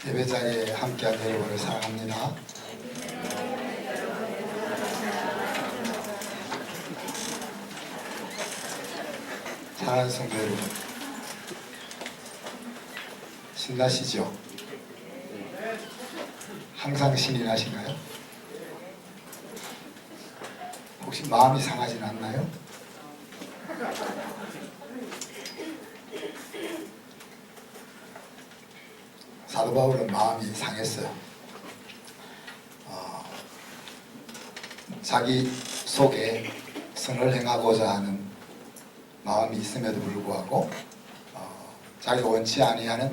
예배 자리에 함께한 여러분을 사랑합니다. 사랑하는 성도 여러분, 신나시죠? 항상 신이 나신가요? 혹시 마음이 상하진 않나요? 사도 바울은 마음이 상했어요. 자기 속에 선을 행하고자 하는 마음이 있음에도 불구하고 자기가 원치 아니하는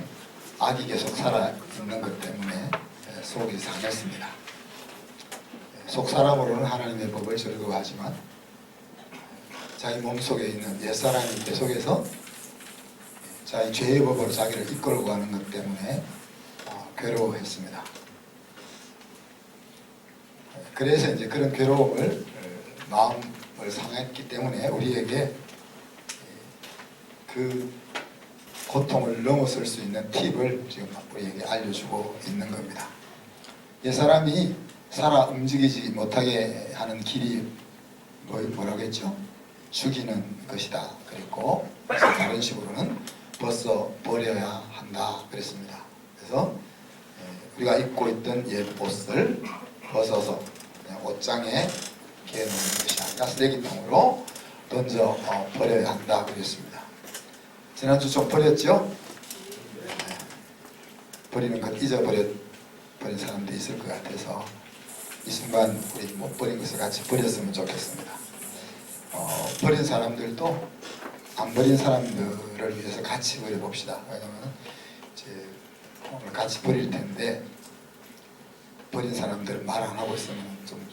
악이 계속 살아있는 것 때문에 속이 상했습니다. 속 사람으로는 하나님의 법을 즐거워하지만 자기 몸속에 있는 옛사람이 계속해서 자기 죄의 법으로 자기를 이끌고 가는 것 때문에 괴로워했습니다. 그래서 이제 그런 괴로움을 마음을 상했기 때문에 우리에게 그 고통을 넘어설 수 있는 팁을 지금 우리에게 알려주고 있는 겁니다. 옛사람이 살아 움직이지 못하게 하는 길이 뭐라고 했죠? 죽이는 것이다. 그리고 다른 식으로는 벗어 버려야 한다 그랬습니다. 그래서 우리가 입고 있던 옛 옷을 벗어서 그냥 옷장에 개놓는 것이 아니라 쓰레기통으로 던져 버려야 한다 그랬습니다. 지난주 좀 버렸죠? 버리는 것 잊어버린 사람도 있을 것 같아서 이 순간 우리 못 버린 것을 같이 버렸으면 좋겠습니다. 버린 사람들도 안 버린 사람들을 위해서 같이 버려봅시다. 왜냐하면 이제 오늘 같이 버릴 텐데 버린 사람들은 말 안 하고 있으면 좀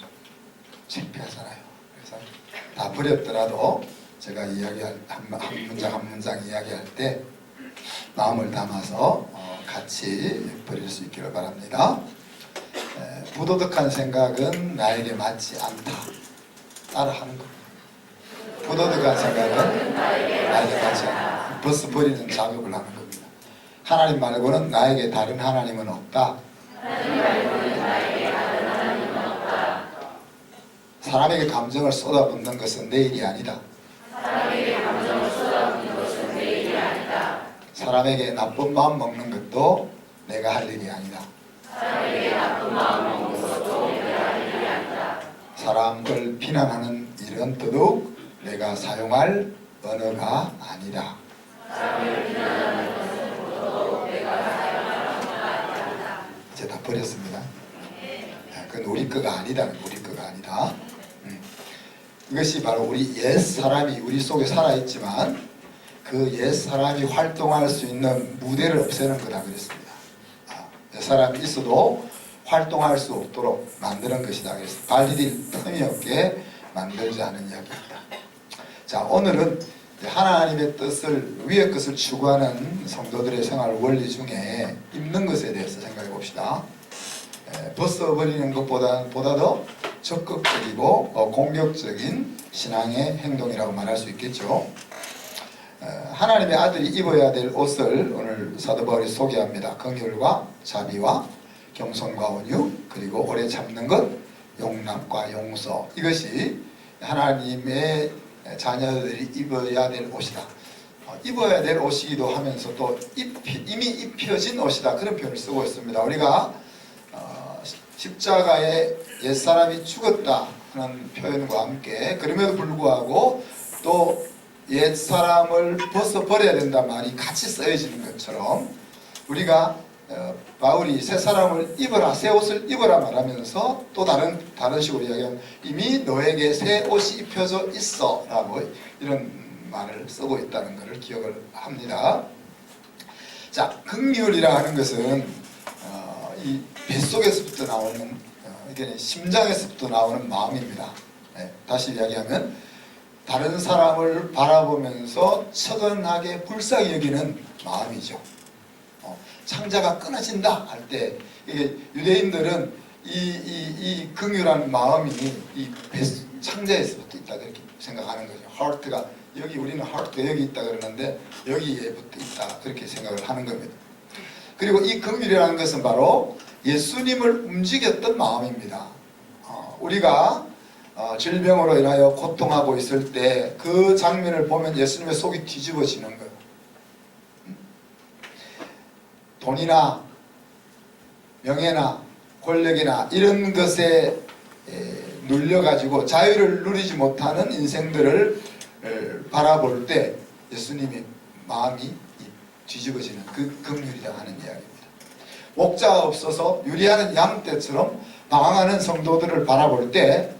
창피하잖아요. 그래서 다 버렸더라도 제가 이야기할 한 문장 이야기할 때 마음을 담아서 같이 버릴 수 있기를 바랍니다. 부도덕한 생각은 나에게 맞지 않다. 따라하는 겁니다. 부도덕한 생각은 나에게 맞지 않다. 벌써 버리는 작업을 하는 겁니다. 하나님 말고는 나에게 다른 하나님은 없다. 사람에게 감정을 쏟아붓는 것은 내 일이 아니다. 사람에게 나쁜 마음 먹는 것도 내가 할 일이 아니다. 사람을 비난하는 일은 더더욱 내가 사용할 언어가 아니다. 이제 다 버렸습니다. 그건 우리 거가 아니다. 우리 거가 아니다. 이것이 바로 우리 옛 사람이 우리 속에 살아있지만 그 옛 사람이 활동할 수 있는 무대를 없애는 거다 그랬습니다. 옛 사람이 있어도 활동할 수 없도록 만드는 것이다 그랬습니다. 발디딜 틈이 없게 만들자 하는 이야기입니다. 자, 오늘은 하나님의 뜻을 위의 것을 추구하는 성도들의 생활 원리 중에 입는 것에 대해서 생각해 봅시다. 벗어버리는 것보다도 적극적이고 공격적인 신앙의 행동이라고 말할 수 있겠죠. 하나님의 아들이 입어야 될 옷을 오늘 사도 바울이 소개합니다. 긍휼과 자비와 겸손과 온유, 그리고 오래 참는 것, 용납과 용서. 이것이 하나님의 자녀들이 입어야 될 옷이다. 입어야 될 옷이기도 하면서 또 이미 입혀진 옷이다. 그런 표현을 쓰고 있습니다. 우리가 십자가에 옛사람이 죽었다 하는 표현과 함께 그럼에도 불구하고 또 옛사람을 벗어버려야 된다는 말이 같이 쓰여지는 것처럼 우리가 바울이 새 사람을 입어라, 새 옷을 입어라 말하면서 또 다른 식으로 이야기하면 이미 너에게 새 옷이 입혀져 있어 라고 이런 말을 쓰고 있다는 것을 기억을 합니다. 자, 긍휼이라 하는 것은 이 뱃속에서부터 나오는 이게 심장에서부터 나오는 마음입니다. 다시 이야기하면 다른 사람을 바라보면서 처근하게 불쌍히 여기는 마음이죠. 창자가 끊어진다 할 때 이게 유대인들은 이 긍휼한 마음이 이 창자에서부터 있다 그렇게 생각하는 거죠. 하트가 여기 우리는 하트가 여기 있다 그러는데 여기에 붙어 있다 그렇게 생각을 하는 겁니다. 그리고 이 긍휼이라는 것은 바로 예수님을 움직였던 마음입니다. 우리가 질병으로 인하여 고통하고 있을 때 그 장면을 보면 예수님의 속이 뒤집어지는 거예요. 돈이나 명예나 권력이나 이런 것에 눌려가지고 자유를 누리지 못하는 인생들을 바라볼 때 예수님의 마음이 뒤집어지는 그 긍휼이라 하는 이야기입니다. 목자가 없어서 유리하는 양떼처럼 방황하는 성도들을 바라볼 때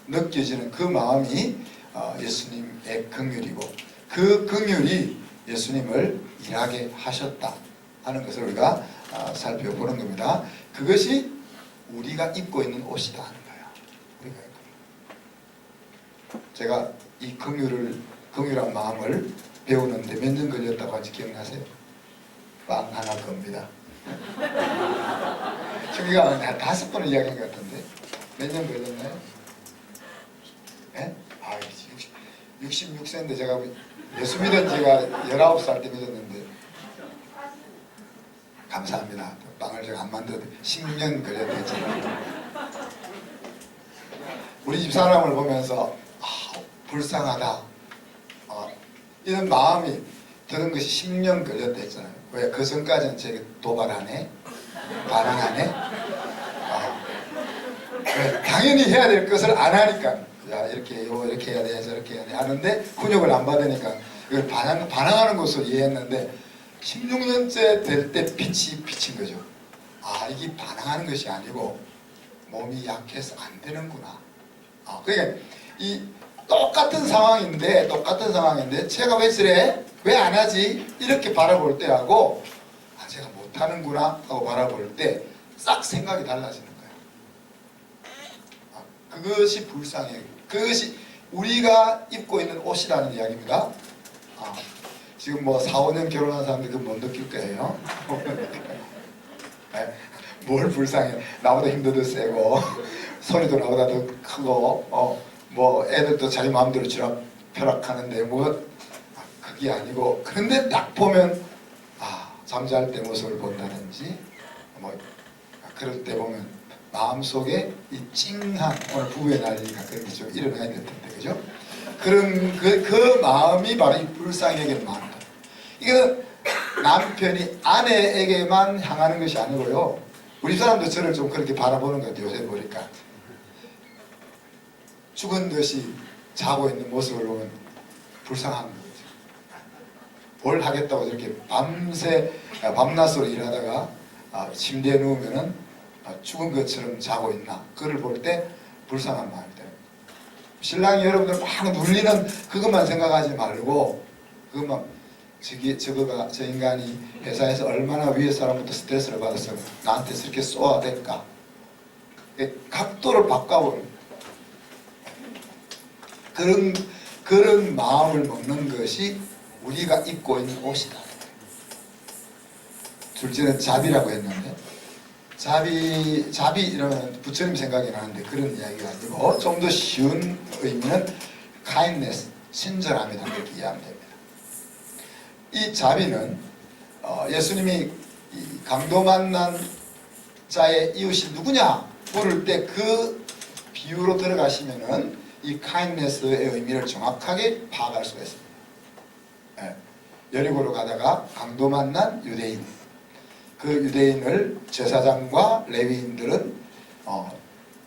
느껴지는 그 마음이 예수님의 긍휼이고, 그 긍휼이 예수님을 일하게 하셨다 하는 것을 우리가 살펴보는 겁니다. 그것이 우리가 입고 있는 옷이다 하는 거야. 우리가 제가 이 긍휼한 마음을 배우는데 몇 년 걸렸다고 하는지 기억나세요? 빵 하나 겁니다. 저기가 한 5번을 이야기한 것 같은데 몇 년 걸렸나요? 네? 66세인데 제가 예수 믿은 지가 19살 때 믿었는데, 감사합니다. 빵을 제가 안 만들어도 10년 걸렸잖아요. 우리 집 사람을 보면서 불쌍하다 이런 마음이 드는 것이 10년 걸렸다 했잖아요. 왜? 그 전까지는 제게 도발하네, 반항하네. 당연히 해야 될 것을 안 하니까, 야, 이렇게 해요, 이렇게 해야 돼, 저렇게 해야 돼 하는데 훈육을 안 받으니까 이걸 반항하는 것으로 이해했는데 16년째 될 때 빛이 비친 거죠. 이게 반항하는 것이 아니고 몸이 약해서 안 되는구나. 그러니까 이 똑같은 상황인데 제가 왜 저래? 왜 안 하지? 이렇게 바라볼 때하고 제가 못하는구나 하고 바라볼 때 싹 생각이 달라지는 거예요. 그것이 불쌍해요. 그것이 우리가 입고 있는 옷이라는 이야기입니다. 지금 뭐 4, 5년 결혼한 사람들 그 못 느낄 거예요. 뭘 불쌍해? 나보다 힘도 더 세고 소리도 나보다 더 크고 뭐 애들도 자기 마음대로 쥐락펴락하는데 뭐 그게 아니고, 그런데 딱 보면 잠잘 때 모습을 본다든지 뭐 그럴 때 보면 마음속에 이 찡한, 오늘 부부의 날이니까 그런 게 좀 일어나야 될 텐데, 그죠? 그런 그 마음이 바로 이 불쌍히 여기는 마음이다. 이거는 남편이 아내에게만 향하는 것이 아니고요, 우리 사람도 저를 좀 그렇게 바라보는 것 같아요. 요새 보니까 죽은 듯이 자고 있는 모습을 보면 불쌍한 거죠. 뭘 하겠다고 저렇게 밤낮으로 일하다가 침대에 누우면은 죽은 것처럼 자고 있나, 그걸 볼 때 불쌍한 마음이 들어요. 신랑이 여러분들 막 눌리는 그것만 생각하지 말고, 그것만 저 인간이 회사에서 얼마나 위에 사람부터 스트레스를 받아서 나한테 저렇게 쏘아야 될까, 각도를 바꿔보는 그런 마음을 먹는 것이 우리가 입고 있는 옷이다. 둘째는 자비라고 했는데, 자비 이러면 부처님 생각이 나는데 그런 이야기가 아니고 좀 더 쉬운 의미는 kindness, 친절함이다, 이렇게 이해하면 됩니다. 이 자비는 예수님이 이 강도 만난 자의 이웃이 누구냐 물을 때 그 비유로 들어가시면은 이 kindness의 의미를 정확하게 파악할 수가 있습니다. 여리고로 가다가 강도 만난 유대인, 그 유대인을 제사장과 레위인들은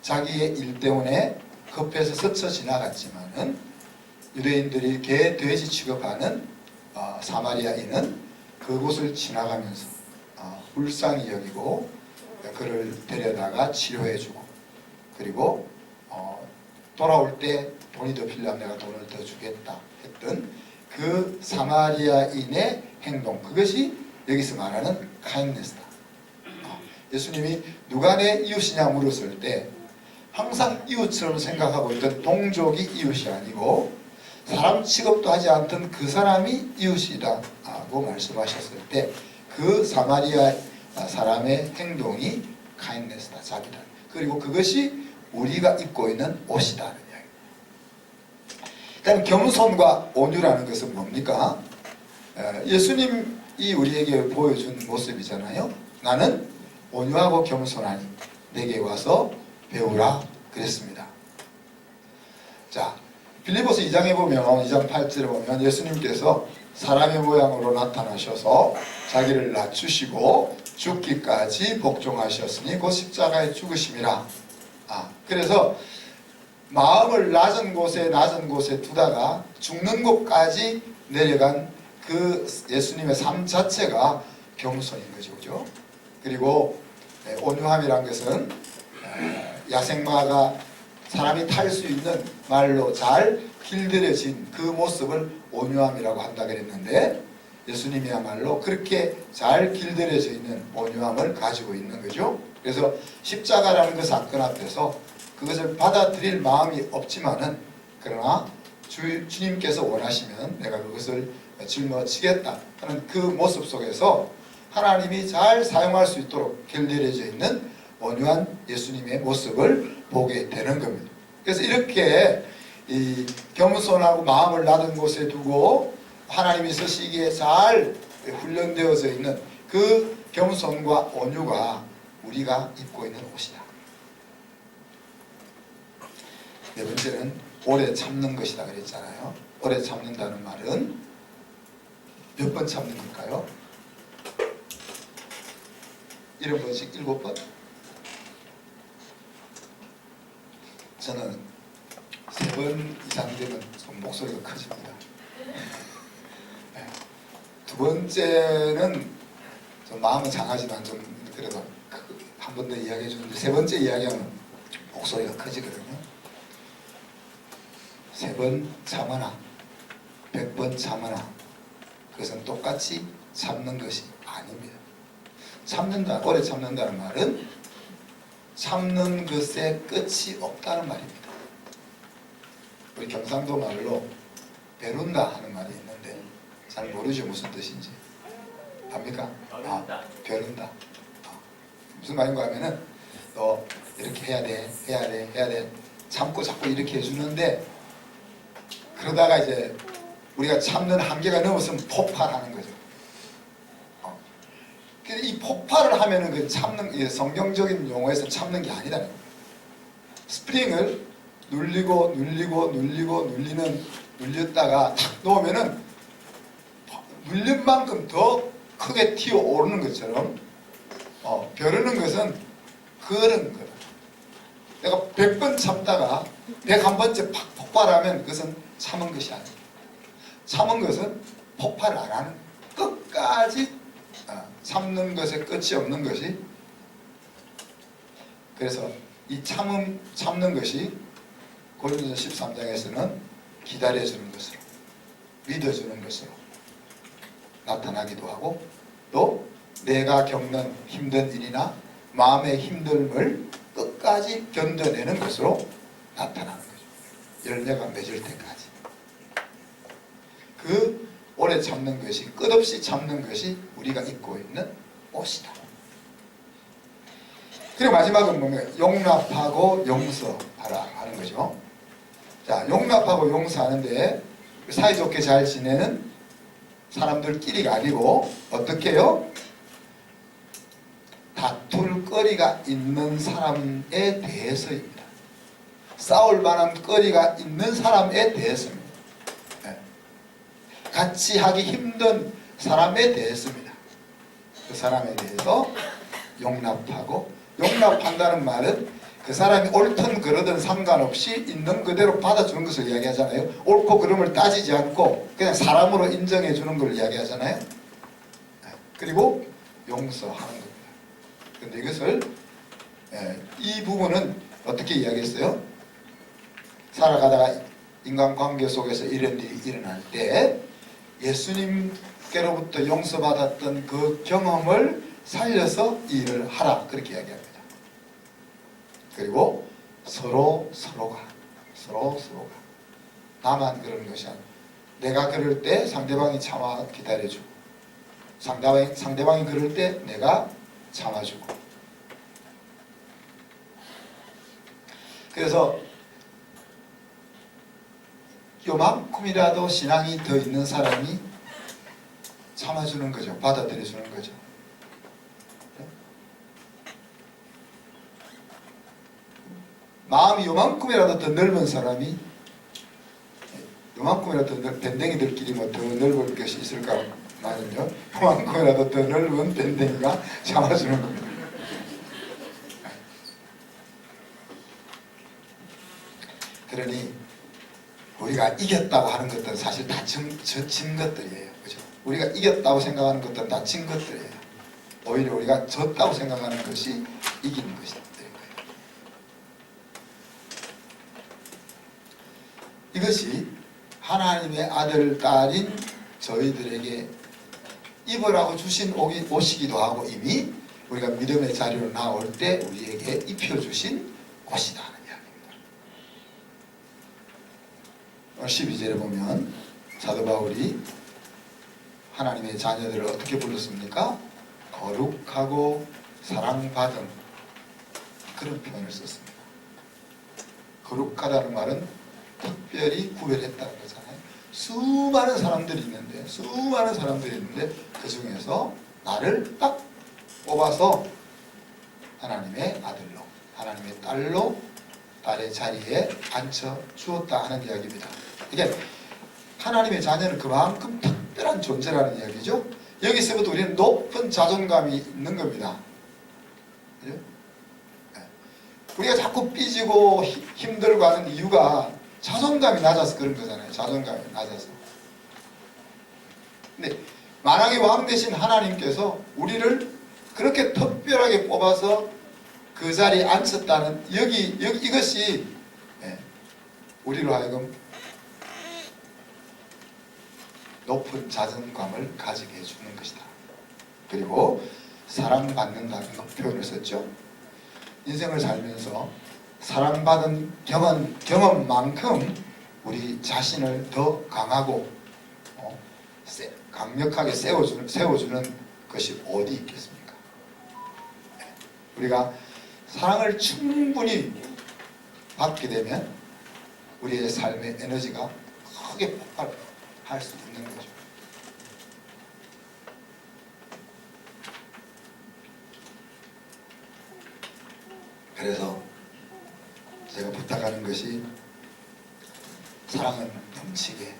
자기의 일 때문에 급해서 스쳐 지나갔지만은 유대인들이 개, 돼지 취급하는 사마리아인은 그곳을 지나가면서 불쌍히 여기고 그를 데려다가 치료해주고, 그리고 돌아올 때 돈이 더 필요하면 내가 돈을 더 주겠다 했던 그 사마리아인의 행동, 그것이 여기서 말하는 kindness다. 예수님이 누가 내 이웃이냐 물었을 때 항상 이웃처럼 생각하고 있던 동족이 이웃이 아니고 사람 취급도 하지 않던 그 사람이 이웃이다고 말씀하셨을 때 그 사마리아 사람의 행동이 kindness다, 자비다. 그리고 그것이 우리가 입고 있는 옷이다는 이야기입니다. 일단 겸손과 온유라는 것은 뭡니까? 예수님 이 우리에게 보여준 모습이잖아요. 나는 온유하고 겸손하니 내게 와서 배우라 그랬습니다. 자, 빌립보서 2장에 보면 2장 8절에 보면 예수님께서 사람의 모양으로 나타나셔서 자기를 낮추시고 죽기까지 복종하셨으니 곧 십자가에 죽으심이라. 그래서 마음을 낮은 곳에 두다가 죽는 곳까지 내려간 그 예수님의 삶 자체가 겸손인 거죠. 그죠? 그리고 온유함이란 것은 야생마가 사람이 탈 수 있는 말로 잘 길들여진 그 모습을 온유함이라고 한다 그랬는데, 예수님이야말로 그렇게 잘 길들여져 있는 온유함을 가지고 있는 거죠. 그래서 십자가라는 그 사건 앞에서 그것을 받아들일 마음이 없지만은, 그러나 주님께서 원하시면 내가 그것을 짊어지겠다 하는 그 모습 속에서 하나님이 잘 사용할 수 있도록 길들여져 있는 온유한 예수님의 모습을 보게 되는 겁니다. 그래서 이렇게 이 겸손하고 마음을 낮은 곳에 두고 하나님이 쓰시기에 잘 훈련되어져 있는 그 겸손과 온유가 우리가 입고 있는 옷이다. 네 번째는 오래 참는 것이다 그랬잖아요. 오래 참는다는 말은 몇 번 참는 걸까요? 7번씩 7번? 저는 3번 이상 되면 좀 목소리가 커집니다. 네. 두 번째는 좀 마음은 장하지만 좀 그래도 한 번 더 이야기해 주는데, 세 번째 이야기하면 목소리가 커지거든요. 3번 참으나 100번 참으나 그것은 똑같이 참는 것이 아닙니다. 참는다, 오래 참는다는 말은 참는 것에 끝이 없다는 말입니다. 우리 경상도 말로 벼른다 하는 말이 있는데 잘 모르죠, 무슨 뜻인지. 압니까? 벼른다. 무슨 말인가 하면은 너 이렇게 해야 돼 참고 자꾸 이렇게 해주는데, 그러다가 이제 우리가 참는 한계가 넘어서면 폭발하는 거죠. 이 폭발을 하면은 그 참는, 성경적인 용어에서 참는 게 아니다. 스프링을 눌렸다가 탁 놓으면은 눌린 만큼 더 크게 튀어 오르는 것처럼, 벼르는 것은 그런 거다. 내가 100번 참다가 101번째 팍 폭발하면 그것은 참은 것이 아닙니다. 참은 것은 폭발을 안 하는, 끝까지 참는 것에 끝이 없는 것이. 그래서 이 참는 것이 고린도서 13장에서는 기다려주는 것으로, 믿어주는 것으로 나타나기도 하고, 또 내가 겪는 힘든 일이나 마음의 힘듦을 끝까지 견뎌내는 것으로 나타나는 거죠. 열매가 맺을 때까지. 그 오래 참는 것이, 끝없이 참는 것이 우리가 입고 있는 옷이다. 그리고 마지막은 뭐냐면 용납하고 용서하라 하는 거죠. 자, 용납하고 용서하는데 사이좋게 잘 지내는 사람들끼리가 아니고 어떻게 해요? 다툴 거리가 있는 사람에 대해서입니다. 싸울 만한 거리가 있는 사람에 대해서입니다. 같이 하기 힘든 사람에 대해서입니다. 그 사람에 대해서 용납하고, 용납한다는 말은 그 사람이 옳든 그러든 상관없이 있는 그대로 받아주는 것을 이야기하잖아요. 옳고 그름을 따지지 않고 그냥 사람으로 인정해 주는 걸 이야기하잖아요. 그리고 용서하는 겁니다. 그런데 이것을, 이 부분은 어떻게 이야기했어요? 살아가다가 인간관계 속에서 이런 일이 일어날 때 예수님께로부터 용서받았던 그 경험을 살려서 일을 하라, 그렇게 이야기합니다. 그리고 서로가 나만 그러는 것이 아니라 내가 그럴 때 상대방이 참아 기다려주고, 상대방이 그럴 때 내가 참아주고. 그래서 요만큼이라도 신앙이 더 있는 사람이 참아주는 거죠. 받아들여주는 거죠. 마음이 요만큼이라도 더 넓은 사람이, 요만큼이라도 더 밴댕이들끼리 뭐 더 넓을 것이 있을까 말은요, 요만큼이라도 더 넓은 밴댕이가 참아주는 겁니다. 그러니 우리가 이겼다고 하는 것들은 사실 다 진 것들이에요. 그죠? 우리가 이겼다고 생각하는 것들은 다 진 것들이에요. 오히려 우리가 졌다고 생각하는 것이 이기는 것이 되는 거예요. 이것이 하나님의 아들, 딸인 저희들에게 입으라고 주신 옷이기도 하고, 이미 우리가 믿음의 자리로 나올 때 우리에게 입혀주신 옷이다 하는 이야기입니다. 12절에 보면 사도 바울이 하나님의 자녀들을 어떻게 불렀습니까? 거룩하고 사랑받은, 그런 표현을 썼습니다. 거룩하다는 말은 특별히 구별했다는 거잖아요. 수많은 사람들이 있는데 그 중에서 나를 딱 뽑아서 하나님의 아들로, 하나님의 딸로, 딸의 자리에 앉혀 주었다 하는 이야기입니다. 이게 하나님의 자녀는 그만큼 특별한 존재라는 이야기죠. 여기서부터 우리는 높은 자존감이 있는 겁니다. 그죠? 우리가 자꾸 삐지고 힘들고 하는 이유가 자존감이 낮아서 그런 거잖아요. 자존감이 낮아서. 근데 만왕의 왕 대신 하나님께서 우리를 그렇게 특별하게 뽑아서 그 자리에 앉혔다는 이것이 우리로 하여금 높은 자존감을 가지게 해주는 것이다. 그리고 사랑받는다는 표현을 썼죠. 인생을 살면서 사랑받은 경험만큼 우리 자신을 더 강하고 강력하게 세워주는 것이 어디 있겠습니까? 우리가 사랑을 충분히 받게 되면 우리의 삶의 에너지가 크게 폭발할 수 있는 거죠. 그래서 제가 부탁하는 것이, 사랑은 넘치게,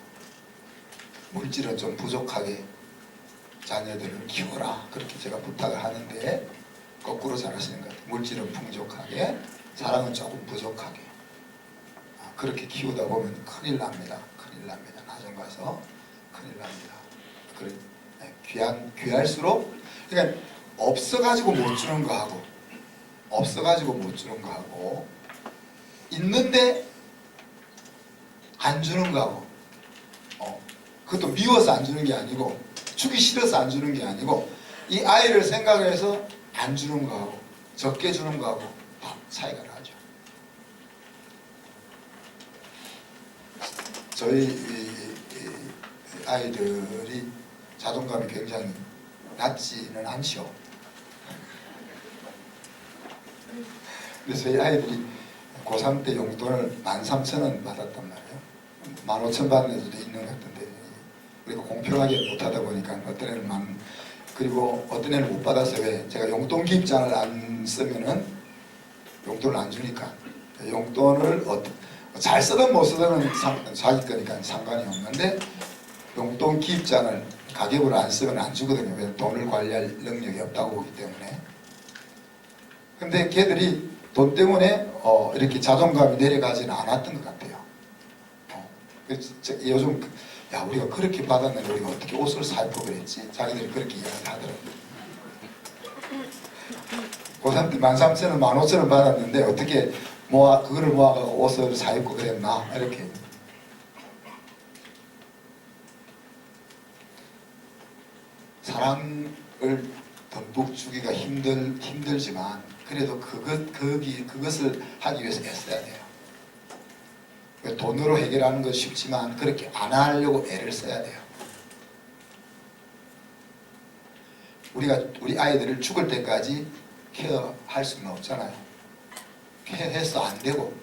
물질은 좀 부족하게 자녀들을 키워라, 그렇게 제가 부탁을 하는데 거꾸로 잘하시는 것 같아요. 물질은 풍족하게, 사랑은 조금 부족하게. 그렇게 키우다 보면 큰일 납니다. 큰일 납니다. 나중 가서 큰일 납니다. 귀할수록, 그러니까 없어가지고 못 주는 거하고, 있는데 안 주는 거하고, 그것도 미워서 안 주는 게 아니고, 주기 싫어서 안 주는 게 아니고, 이 아이를 생각해서 안 주는 거하고, 적게 주는 거하고 차이가 나죠. 저희 아이들이 자존감이 굉장히 낮지는 않죠. 근데 저희 아이들이 고3 때 용돈을 13,000원 받았단 말이에요. 15,000원 받는 애들도 있는 것 같은데, 우리가 공평하게 못하다 보니까 어떤 애는 그리고 어떤 애는 못 받아서, 왜? 제가 용돈 기입장을 안 쓰면은 용돈을 안 주니까, 용돈을 잘 쓰든 못 쓰든 자기 거니까 상관이 없는데, 용돈 기입장을 가계부를 안 쓰면 안 주거든요. 왜? 돈을 관리할 능력이 없다고 보기 때문에. 근데 걔들이 돈 때문에 이렇게 자존감이 내려가지는 않았던 것 같아요. 요즘 야, 우리가 그렇게 받았는데 우리가 어떻게 옷을 사 입고 그랬지? 자기들이 그렇게 이야기하더라고요. 고3 때 13,000원, 15,000원 받았는데 어떻게 그거를 모아가지고 옷을 사 입고 그랬나? 이렇게. 사랑을 듬뿍 주기가 힘들지만, 그래도 그것을 하기 위해서 애써야 돼요. 돈으로 해결하는 건 쉽지만 그렇게 안 하려고 애를 써야 돼요. 우리 아이들을 죽을 때까지 케어할 수는 없잖아요. 케어해서 안 되고.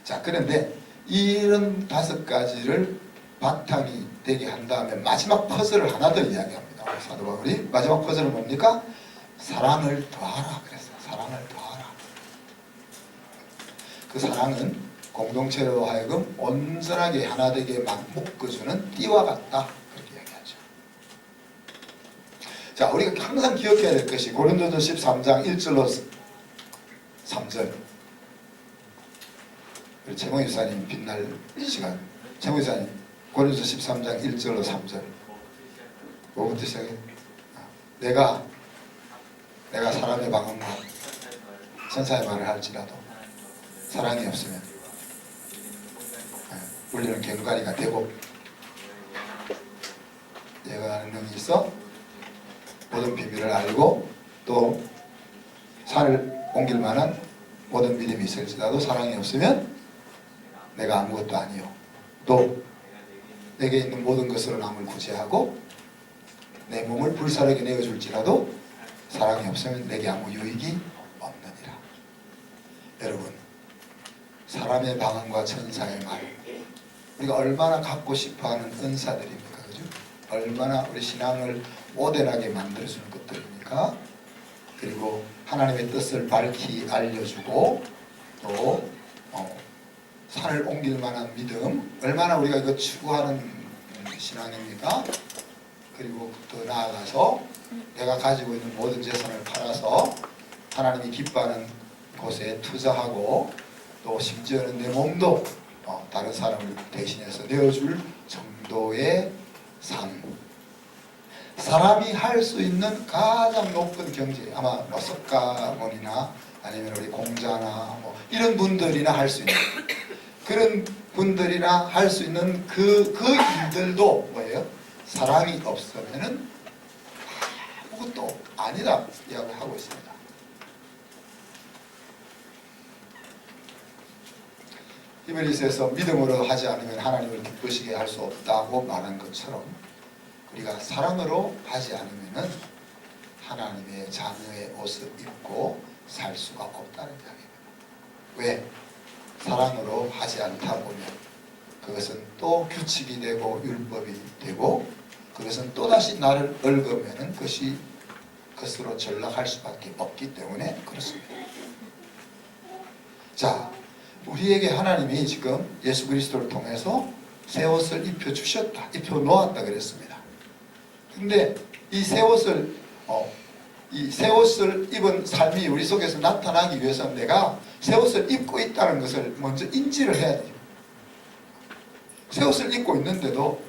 자, 그런데 이런 5가지를 바탕이 되게 한 다음에 마지막 퍼즐을 하나 더 이야기합니다. 사도 바울이 마지막 퍼즐은 뭡니까? 사랑을 더하라 그랬어요. 사랑을 더하라. 그 사랑은 공동체로 하여금 온전하게 하나 되게 막 묶어주는 띠와 같다. 그렇게 얘기하죠. 자, 우리가 항상 기억해야 될 것이 고린도서 13장 1절로 3절. 우리 최봉희 집사님 빛날 시간. 최봉희 집사님 고린도서 13장 1절로 3절. 뭐부터 시작해? 내가 사람의 방언과 천사의 말을 할지라도 사랑이 없으면 우리는 갱가리가 되고 예언하는 능이 있어 모든 비밀을 알고 또 산을 옮길 만한 모든 믿음이 있을지라도 사랑이 없으면 내가 아무것도 아니요. 또 내게 있는 모든 것으로 남을 구제하고 내 몸을 불사르게 내어줄지라도 사랑이 없으면 내게 아무 유익이 없느니라. 여러분, 사람의 방언과 천사의 말, 우리가 얼마나 갖고 싶어하는 은사들입니까? 그죠? 얼마나 우리 신앙을 모델하게 만들어주는 것들입니까? 그리고 하나님의 뜻을 밝히 알려주고 또 산을 옮길 만한 믿음, 얼마나 우리가 이거 추구하는 신앙입니까? 그리고 더 나아가서 내가 가지고 있는 모든 재산을 팔아서 하나님이 기뻐하는 곳에 투자하고 또 심지어는 내 몸도 다른 사람을 대신해서 내어줄 정도의 삶. 사람이 할 수 있는 가장 높은 경제, 아마 뭐 석가모니나 아니면 우리 공자나 뭐 이런 분들이나 할 수 있는 그런 분들이나 할 수 있는 그 일들도 뭐예요? 사랑이 없으면은 아무것도 아니다 이야기하고 있습니다. 히브리서에서 믿음으로 하지 않으면 하나님을 기쁘시게 할 수 없다고 말한 것처럼 우리가 사랑으로 하지 않으면은 하나님의 자녀의 옷을 입고 살 수가 없다는 이야기입니다. 왜? 사랑으로 하지 않다 보면 그것은 또 규칙이 되고 율법이 되고 그것은 또다시 나를 얽으면 그것이 것으로 전락할 수밖에 없기 때문에 그렇습니다. 자, 우리에게 하나님이 지금 예수 그리스도를 통해서 새 옷을 입혀주셨다, 입혀놓았다 그랬습니다. 근데 이 새 옷을 입은 삶이 우리 속에서 나타나기 위해서는 내가 새 옷을 입고 있다는 것을 먼저 인지를 해야 돼요. 새 옷을 입고 있는데도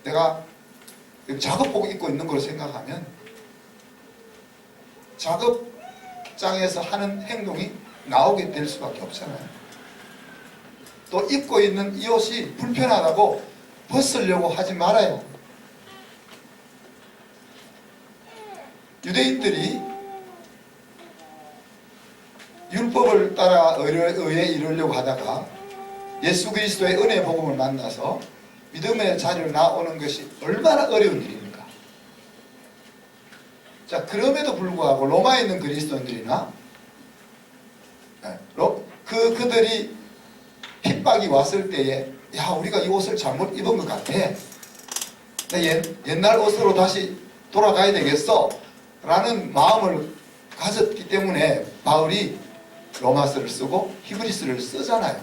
내가 작업복 입고 있는 걸 생각하면 작업장에서 하는 행동이 나오게 될 수밖에 없잖아요. 또 입고 있는 이 옷이 불편하다고 벗으려고 하지 말아요. 유대인들이 율법을 따라 의에 이르려고 하다가 예수 그리스도의 은혜 복음을 만나서 믿음의 자리로 나오는 것이 얼마나 어려운 일입니까? 자, 그럼에도 불구하고 로마에 있는 그리스도인들이나 그들이 핍박이 왔을 때에 야, 우리가 이 옷을 잘못 입은 것 같아. 옛날 옷으로 다시 돌아가야 되겠어 라는 마음을 가졌기 때문에 바울이 로마서를 쓰고 히브리서를 쓰잖아요.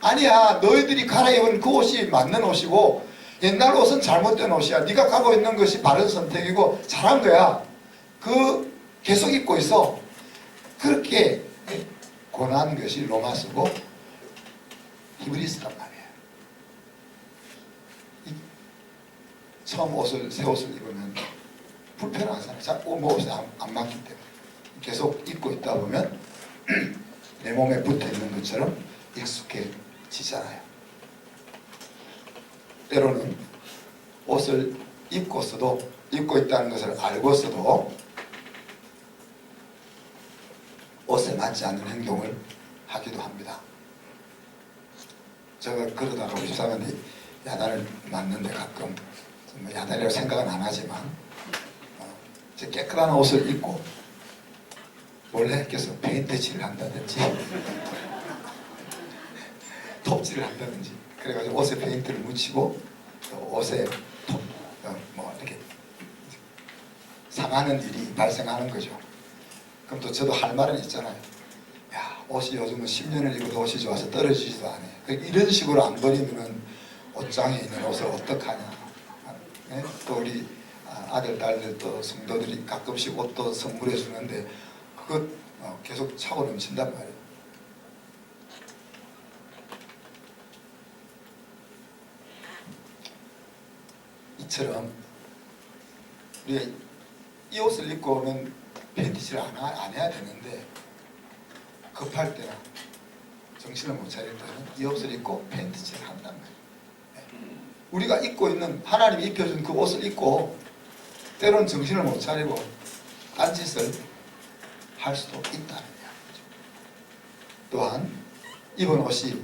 아니야, 너희들이 갈아입은 그 옷이 맞는 옷이고 옛날 옷은 잘못된 옷이야. 네가 가고 있는 것이 바른 선택이고 잘한 거야. 계속 입고 있어. 그렇게 권한 것이 로마서고 히브리서란 말이에요. 처음 새 옷을 입으면 불편하잖아요. 자꾸 옷이 안 맞기 때문에 계속 입고 있다 보면 내 몸에 붙어 있는 것처럼 익숙해지잖아요. 때로는 옷을 입고 있다는 것을 알고서도 옷에 맞지 않는 행동을 하기도 합니다. 제가 그러다가 우리 집사람이 야단을 맞는데 가끔 야단이라고 생각은 안 하지만 깨끗한 옷을 입고 몰래 계속 페인트 칠을 한다든지 톱질을 한다든지 그래가지고 옷에 페인트를 묻히고 또 옷에 뭐 이렇게 상하는 일이 발생하는 거죠. 그럼 또 저도 할 말은 있잖아요. 야, 옷이 요즘은 10년을 입어도 옷이 좋아서 떨어지지도 않아요. 이런 식으로 안 버리면은 옷장에 있는 옷을 어떡하냐. 네? 또 우리 아들, 딸들 또 성도들이 가끔씩 옷도 선물해 주는데 그것 계속 차고 넘친단 말이에요. 이처럼 우리가 이 옷을 입고는 팬티질 안 해야 되는데 급할 때나 정신을 못 차릴 때는 이 옷을 입고 팬티질을 한단 말이에요. 우리가 입고 있는 하나님이 입혀준 그 옷을 입고 때로는 정신을 못 차리고 딴짓을 할 수도 있다는 이야기죠. 또한 입은 옷이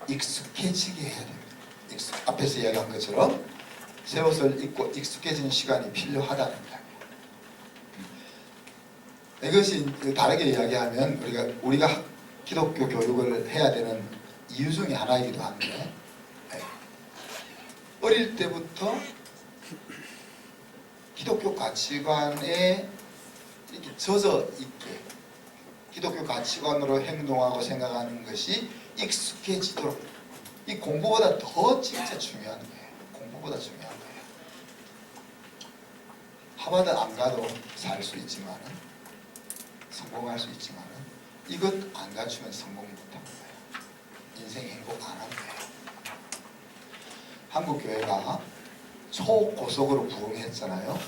익숙해지게 해야 됩니다. 앞에서 이야기한 것처럼 새 옷을 입고 익숙해지는 시간이 필요하다는 이야기예요. 이것이 다르게 이야기하면 우리가 기독교 교육을 해야 되는 이유 중에 하나이기도 한데, 어릴 때부터 기독교 가치관에 이렇게 젖어 있게 기독교 가치관으로 행동하고 생각하는 것이 익숙해지도록, 이 공부보다 더 진짜 중요한 거예요. 공부보다 중요한 거예요. 하버드 안 가도 살 수 있지만은, 성공할 수 있지만은, 이것 안 갖추면 성공 못한 거예요. 인생 행복 안 한 거예요. 한국 교회가 초고속으로 부흥했잖아요.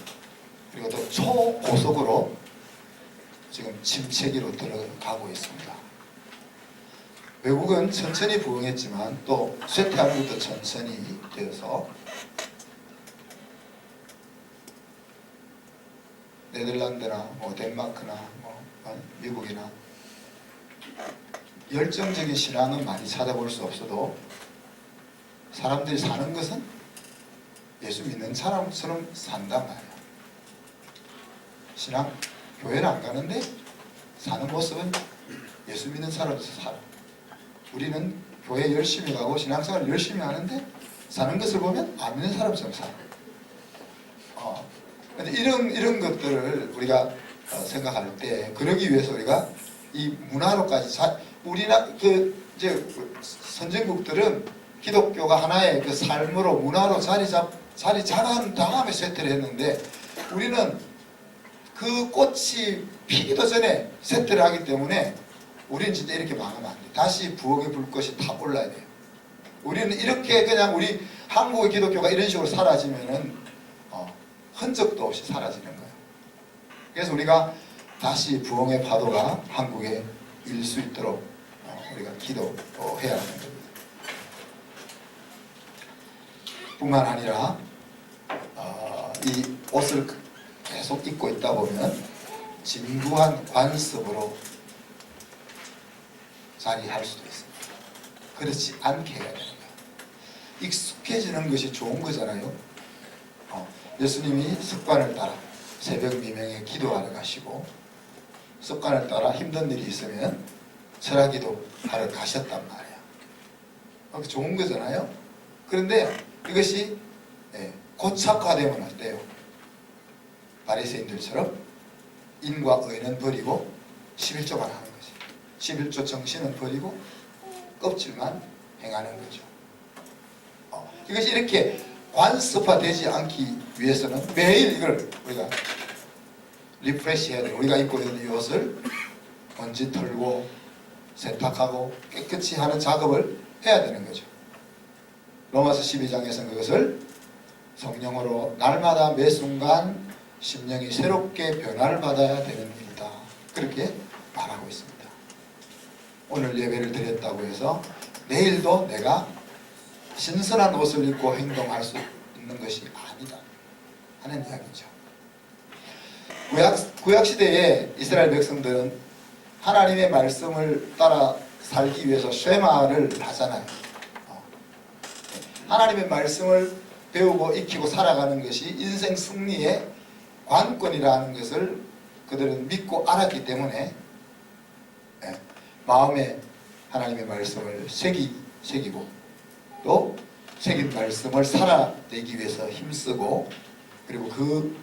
그리고 또 초고속으로 지금 침체기로 들어가고 있습니다. 외국은 천천히 부흥했지만 또 쇠퇴하는 것도 천천히 되어서 네덜란드나 뭐 덴마크나 뭐 미국이나 열정적인 신앙은 많이 찾아볼 수 없어도 사람들이 사는 것은 예수 믿는 사람처럼 산단 말이에요. 신앙, 교회를 안 가는데 사는 모습은 예수 믿는 사람으로서 살아. 우리는 교회 열심히 가고 신앙생활을 열심히 하는데 사는 것을 보면 안 믿는 사람처럼 살아. 근데 이런 것들을 우리가 생각할 때, 그러기 위해서 우리가 이 문화로까지 이제 선진국들은 기독교가 하나의 그 삶으로 문화로 자리 잡은 다음에 세트를 했는데, 우리는 그 꽃이 피기도 전에 세트를 하기 때문에 우리는 진짜 이렇게 망하면 안 돼. 다시 부엌에 불꽃이 다 올라야 돼요. 우리는 이렇게 그냥 우리 한국의 기독교가 이런 식으로 사라지면은 흔적도 없이 사라지는 거예요. 그래서 우리가 다시 부흥의 파도가 한국에 일 수 있도록 우리가 기도해야 하는 겁니다. 뿐만 아니라 이 옷을 계속 입고 있다 보면 진부한 관습으로 자리할 수도 있습니다. 그렇지 않게 해야 되는 거예요. 익숙해지는 것이 좋은 거잖아요. 예수님이 습관을 따라 새벽 미명에 기도하러 가시고, 습관을 따라 힘든 일이 있으면 철학기도 하러 가셨단 말이에요. 좋은 거잖아요. 그런데 이것이 고착화되면 어때요? 바리새인들처럼 인과 의는 버리고 11조만 하는 거지. 11조 정신은 버리고 껍질만 행하는 거죠. 이것이 이렇게 관습화되지 않기 위해서는 매일 이걸 우리가 리프레시 해야 돼요. 우리가 입고 있는 이 옷을 먼지 털고 세탁하고 깨끗이 하는 작업을 해야 되는 거죠. 로마서 12장에서는 그것을 성령으로 날마다 매 순간 심령이 새롭게 변화를 받아야 되는 일이다. 그렇게 말하고 있습니다. 오늘 예배를 드렸다고 해서 내일도 내가 신선한 옷을 입고 행동할 수 있는 것이 아니다 하는 이야기죠. 구약시대에 이스라엘 백성들은 하나님의 말씀을 따라 살기 위해서 쉐마를 하잖아요. 하나님의 말씀을 배우고 익히고 살아가는 것이 인생 승리의 관건이라는 것을 그들은 믿고 알았기 때문에 마음에 하나님의 말씀을 새기고 새기고 또 새긴 말씀을 살아내기 위해서 힘쓰고 그리고 그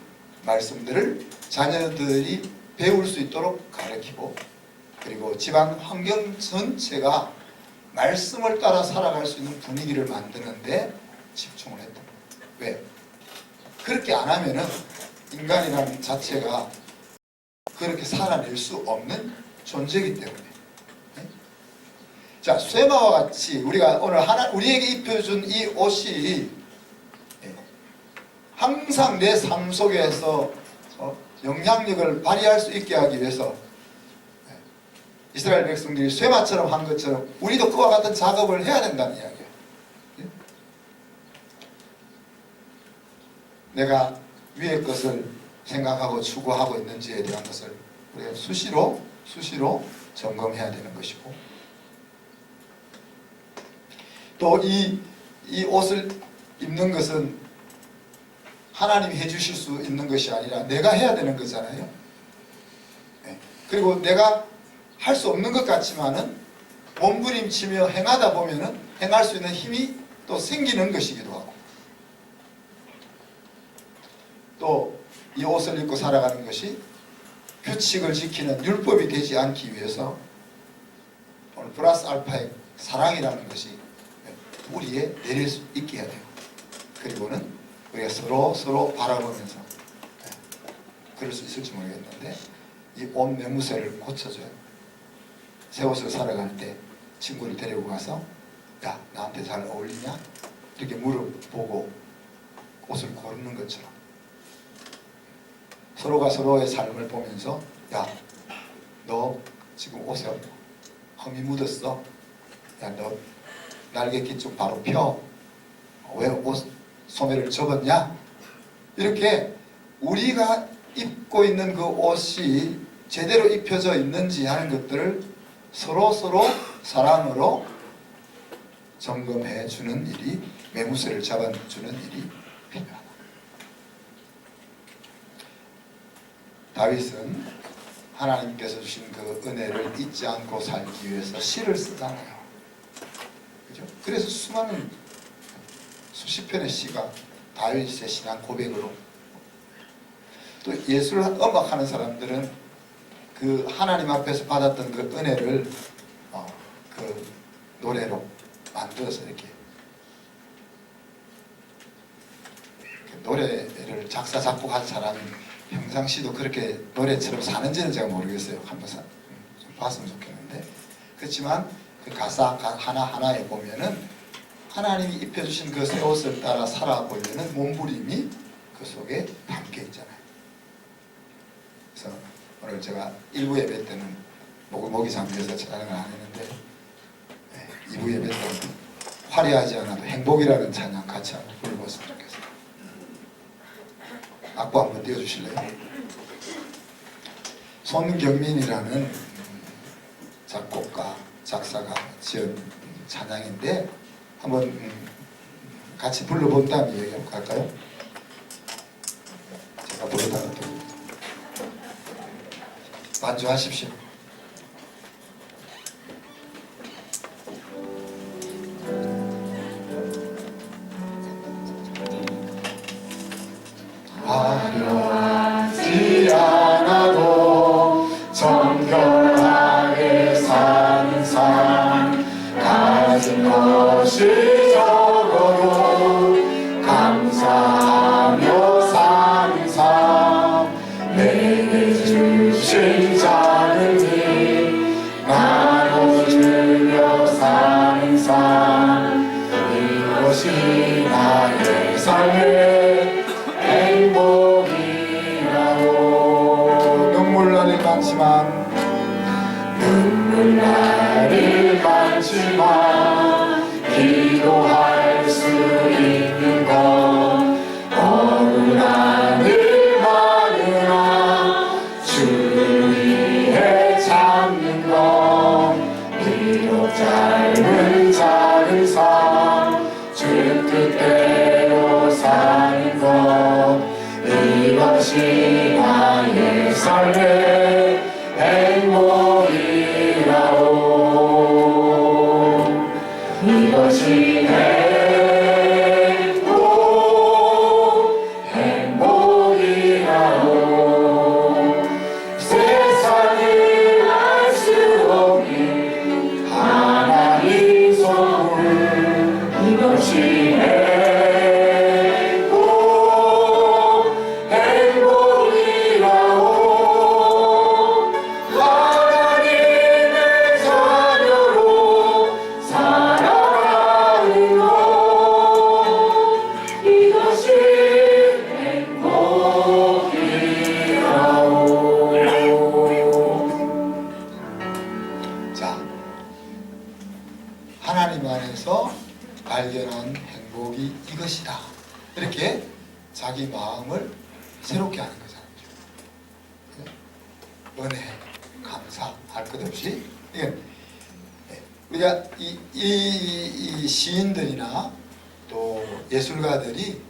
말씀들을 자녀들이 배울 수 있도록 가르치고 그리고 집안 환경 전체가 말씀을 따라 살아갈 수 있는 분위기를 만드는데 집중을 했던 거예요. 왜? 그렇게 안 하면은 인간이라는 자체가 그렇게 살아낼 수 없는 존재이기 때문에. 네? 자, 쇠마와 같이 우리가 오늘 우리에게 입혀준 이 옷이 항상 내 삶 속에서 영향력을 발휘할 수 있게 하기 위해서 이스라엘 백성들이 쇠마처럼 한 것처럼 우리도 그와 같은 작업을 해야 된다는 이야기예요. 내가 위의 것을 생각하고 추구하고 있는지에 대한 것을 우리가 수시로 점검해야 되는 것이고 또 이 옷을 입는 것은 하나님이 해주실 수 있는 것이 아니라 내가 해야 되는 거잖아요. 그리고 내가 할 수 없는 것 같지만은 몸부림치며 행하다 보면은 행할 수 있는 힘이 또 생기는 것이기도 하고 또 이 옷을 입고 살아가는 것이 규칙을 지키는 율법이 되지 않기 위해서 오늘 플러스 알파의 사랑이라는 것이 우리에 내릴 수 있게 해야 돼요. 그리고는 우리가 서로 바라보면서 그럴 수 있을지 모르겠는데 이 옷 매무새를 고쳐줘요. 새 옷을 사러 갈 때 친구를 데리고 가서 야 나한테 잘 어울리냐? 이렇게 물어보고 옷을 고르는 것처럼 서로가 서로의 삶을 보면서 야 너 지금 옷에 험이 묻었어. 야 너 날개깃 좀 바로 펴. 왜 옷 소매를 접었냐? 이렇게 우리가 입고 있는 그 옷이 제대로 입혀져 있는지 하는 것들을 서로 사랑으로 점검해 주는 일이 매무새를 잡아주는 일이 필요하다. 다윗은 하나님께서 주신 그 은혜를 잊지 않고 살기 위해서 시를 쓰잖아요. 그죠? 그래서 수많은 수십 편의 시가 다윗의 신앙 고백으로 또 예술 음악하는 사람들은 그 하나님 앞에서 받았던 그 은혜를 그 노래로 만들어서 이렇게 노래를 작사 작곡한 사람이 평상시도 그렇게 노래처럼 사는지는 제가 모르겠어요. 한번 좀 봤으면 좋겠는데 그렇지만 그 가사 하나하나에 보면은 하나님이 입혀주신 그 새 옷을 따라 살아보려는 몸부림이 그 속에 담겨 있잖아요. 그래서 오늘 제가 1부 예배 때는 목이 잠겨서 찬양을 안 했는데 2부 예배 때는 화려하지 않아도 행복이라는 찬양 같이 한번 불러봤으면 좋겠어요. 악보 한번 띄워주실래요? 손경민이라는 작곡가, 작사가 지은 찬양인데 한번 같이 불러본 다음에 얘기해볼까 할까요? 제가 부르다가 또 만주하십시오. 화려하지 않아도 정결하게 사는 삶 가진 것이 적어도 감사하며 사는 삶 내게 주신 작은 일 나눠주며 사는 삶 이것이 나의 삶의 행복이라고 눈물 나릴 많지만 기도할 수 있는 건 억울한 일 많으나 주 위에 참는 건 비록 짧은 작은 삶 주 뜻대로 사는 것 이것이 나의 삶의 행복이라오. 마음을 새롭게 하는 거잖아요. 은혜, 감사 할 것 없이 우리가 이 시인들이나 또 예술가들이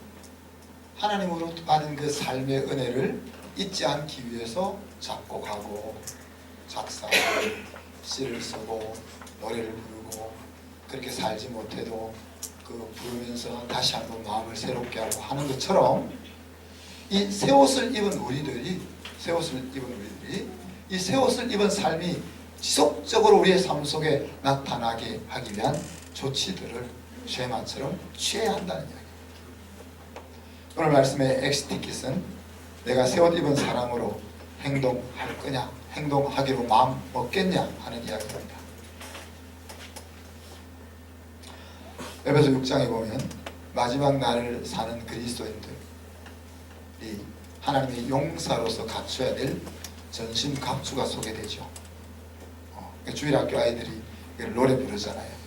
하나님으로부터 받은 그 삶의 은혜를 잊지 않기 위해서 작곡하고 작사하고 시를 쓰고 노래를 부르고 그렇게 살지 못해도 그 부르면서 다시 한번 마음을 새롭게 하고 하는 것처럼 이 새 옷을 입은 우리들이 이 새 옷을 입은 삶이 지속적으로 우리의 삶 속에 나타나게 하기 위한 조치들을 쉐마처럼 취해야 한다는 이야기입니다. 오늘 말씀의 엑스티킷은 내가 새 옷 입은 사람으로 행동할 거냐, 행동하기로 마음 먹겠냐 하는 이야기입니다. 에베소 6장에 보면 마지막 날을 사는 그리스도인들이 하나님의 용사로서 갖춰야 될 전신갑주가 소개되죠. 주일학교 아이들이 노래 부르잖아요.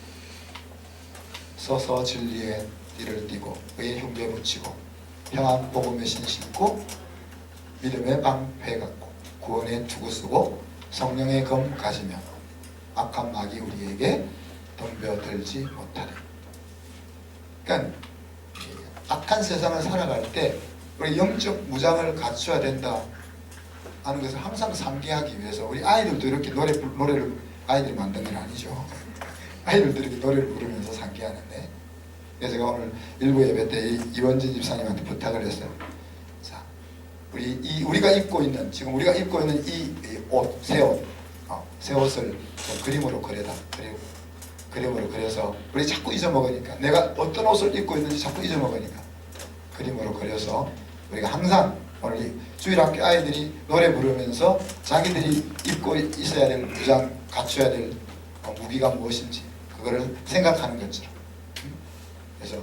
서서 진리의 띠를 띠고 의의 흉배 붙이고 평안 복음의 신 신고 믿음의 방패 갖고 구원의 투구 쓰고 성령의 검 가지며 악한 마귀 우리에게 덤벼들지 못하리. 그러니까 악한 세상을 살아갈 때 우리 영적 무장을 갖춰야 된다 하는 것을 항상 상기하기 위해서 우리 아이들도 이렇게 노래를 아이들이 만든 건 아니죠. 아이들도 이렇게 노래를 부르면서 상기하는데, 그래서 제가 오늘 일부 예배 때 이원진 집사님한테 부탁을 했어요. 자, 우리가 입고 있는 지금 우리가 입고 있는 이 옷, 새 옷을 좀 그림으로 그려다. 그림으로 그려서 우리 자꾸 잊어먹으니까 내가 어떤 옷을 입고 있는지 자꾸 잊어먹으니까 그림으로 그려서 우리가 항상 오늘 주일학교 아이들이 노래 부르면서 자기들이 입고 있어야 될 무장 갖춰야 될 무기가 무엇인지 그거를 생각하는 것처럼, 그래서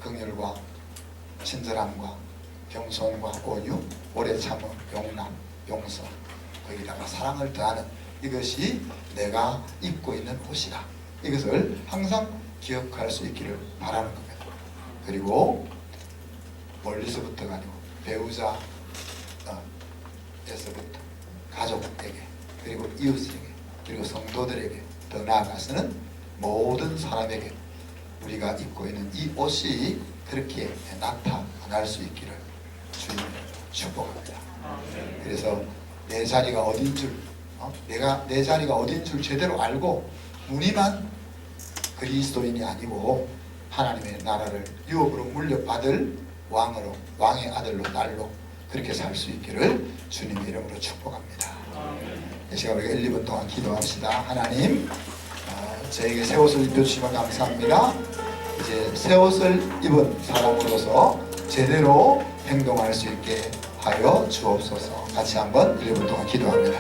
긍휼과 친절함과 겸손과 온유, 오래 참음, 용남, 용서, 거기다가 사랑을 더하는 이것이 내가 입고 있는 옷이다. 이것을 항상 기억할 수 있기를 바라는 겁니다. 그리고 멀리서부터가 아니고 배우자에서부터 가족에게 그리고 이웃에게 그리고 성도들에게 더 나아가서는 모든 사람에게 우리가 입고 있는 이 옷이 그렇게 나타날 수 있기를 주님 축복합니다. 그래서 내 자리가 어딘 줄 내가 내 자리가 어딘 줄 제대로 알고 무늬만 그리스도인이 아니고 하나님의 나라를 유업으로 물려받을 왕의 아들로 딸로 그렇게 살 수 있기를 주님의 이름으로 축복합니다. 제가 우리가 1, 2분 동안 기도합시다. 하나님, 저에게 새 옷을 입혀주시면 감사합니다. 이제 새 옷을 입은 사람으로서 제대로 행동할 수 있게 하여 주옵소서. 같이 한번 1, 2분 동안 기도합니다.